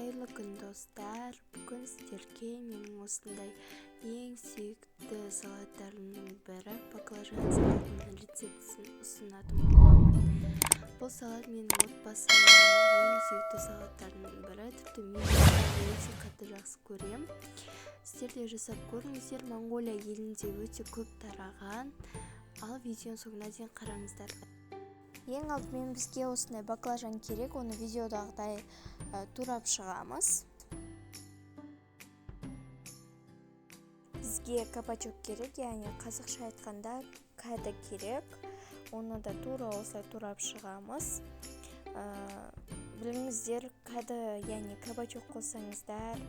Қайырлы күн достар. Бүгін сіздерге менің осындай ең сүйікті салаттарымның бірі баклажан салатының рецептісін ұсынатын боламын. Бұл салат менің отбасымның ең сүйікті салаттарының бірі. Тіпті мен өте қатты жақсы көремін. Сіздер де жасап көріңіздер. Моңғолия елінде өте көп тараған. Ал видеоның соңына дейін қараңыздар. Ең алдымен бізге осындай баклажан керек, оны видеодағыдай турап шығамыз. Бізге кабачок керек, яғни қазақша айтқанда кәді керек. Оны да тура осылай турап шығамыз. Біліңіздер, кәді, яғни кабачок қосаңыздар,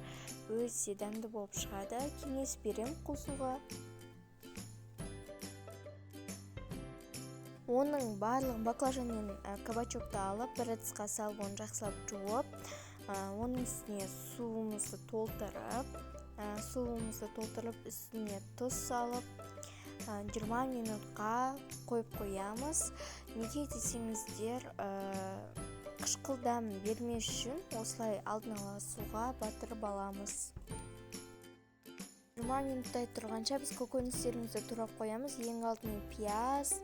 өте дәмді болып шығады. Кеңес берем қосуға. Оның барлық баклажан мен кабачокты алып, бір ыдысқа салып, оны жақсылап жуып, оның үстіне суымызды толтырып, үстіне тұз салып, 20 минутқа қойып қоямыз. Неге десеңіздер, қышқыл дәм бермес үшін осылай алдын ала суға батырып аламыз. 20 минуттай тұрғанша біз көкөністерімізді турап қоямыз. Ең алдымен пияз,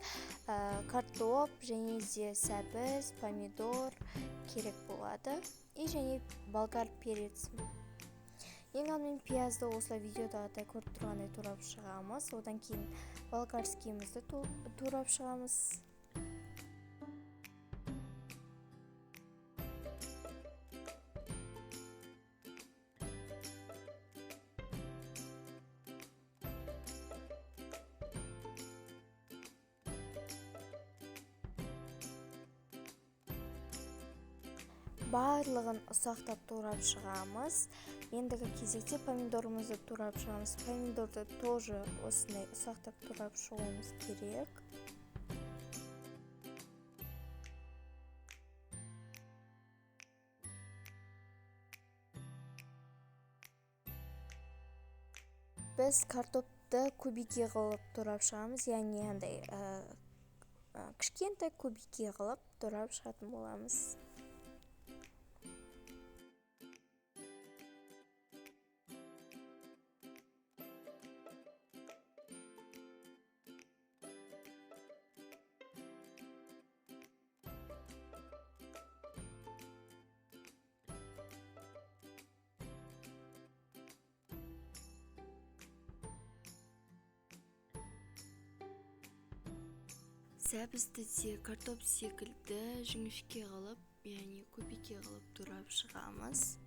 картоп, және де сәбіз, помидор керек болады. Және болгар перец. Ең алдымен пиязды осылай видеодағыдай көріп тұрғандай турап шығамыз. Одан кейін болгарскийімізді турап шығамыз. Барлығын ұсақтап турап шығамыз. Ендігі кезекте помидорымызды турап шығамыз. Помидорды тоже осындай ұсақтап турап шығуымыз керек. Біз картопты кубикке қылып турап шығамыз, яғни андай кішкентай кубикке қылып турап шығатын боламыз. Сәбізді де картоп секілді жіңішке қылып, яғни кубикке қылып турап шығамыз.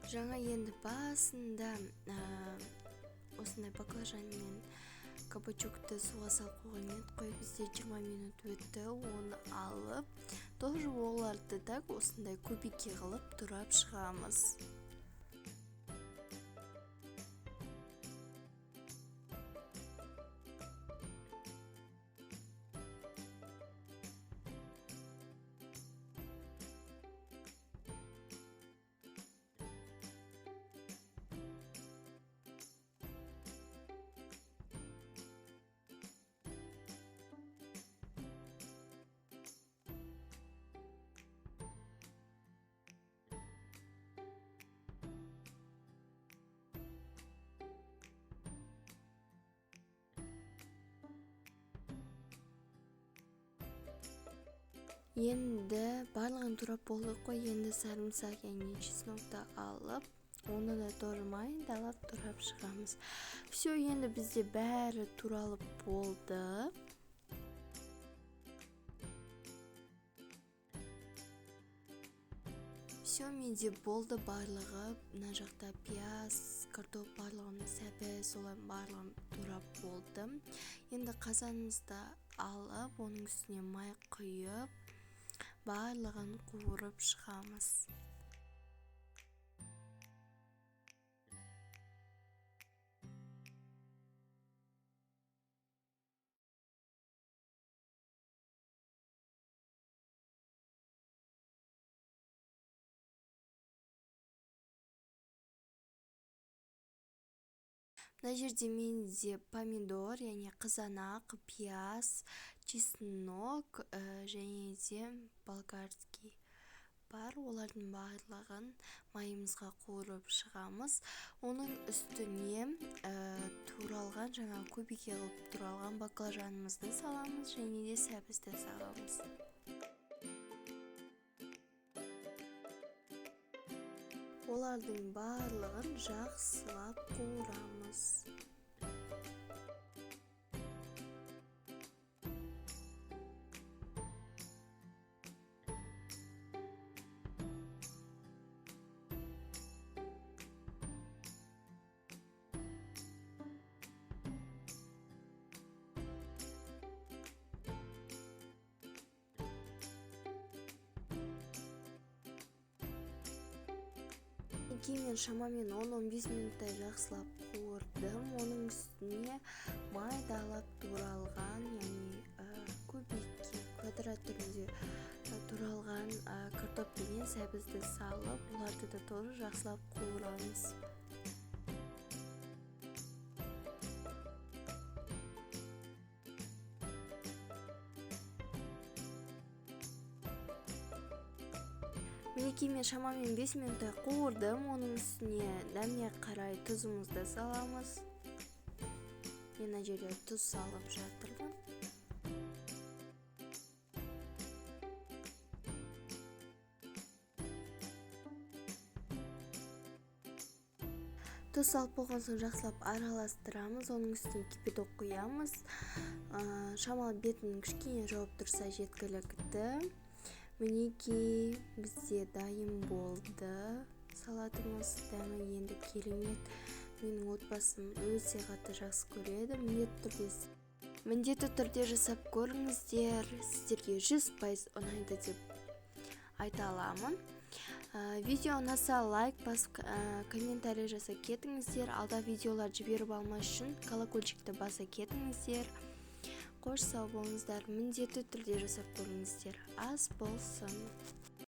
Жаңа енді басында осындай баклажан мен кабачокты суға салып қойған едік қой, бізде 20 минут өтті. Оны алып, тоже оларды да осындай кубикке қылып турап шығамыз. Енді барлығын турап болдық қой, енді сарымсақ, яғни чеснокты алып, оны да тоже майдалап турап шығамыз. Все, енді бізде бәрі туралып болды. Все, менде болды барлығы. Мына жақта пияз, картоп барлығын, сәбіз, солай барлығын турап болды. Енді қазанымызды алып, оның үстіне май құйып, барлығын қуырып шығамыз. мына жерде менде помидор, яғни қызанақ, пияз, чеснок және де болгарский бар. Олардың барлығын майымызға қуырып шығамыз. Оның үстіне туралған, жаңа көбеге қылып туралған баклажанымызды саламыз және де сәбізді саламыз. Олардың барлығын жақсылап қуырамыз. Кейін шамамен 10-15 минуттай жақсылап қуырдым. Оның үстіне майдалап туралған, яғни көбеге квадрат түрінде туралған картоп пен сәбізді салып, оларды да тоже жақсылап қуырамыз. Мінекей мен шамамен 5 минуттай қуырдым. Оның үстіне дәміне қарай тұзымызды саламыз. Мен мына жерде тұз салып жатырмын. Тұз салып болған соң жақсылап араластырамыз. Оның үстіне кипяток құямыз. Шамалы бетінің кішкене жауып тұрса жеткілікті. Мінекей бізде дайын болды. Салатымыз дәмі енді керемет. Менің отбасым өте қатты жақсы көреді. Міндетті түрде жасап көріңіздер. Сіздерге 100% ұнайды деп айта аламын. Видео ұнаса лайк басып, комментарий жаса кетіңіздер. Алда видеолар жіберіп алмас үшін колокольчикті баса кетіңіздер. Қош сау болыңыздар, міндетті түрде жасап көріңіздер. Ас болсын.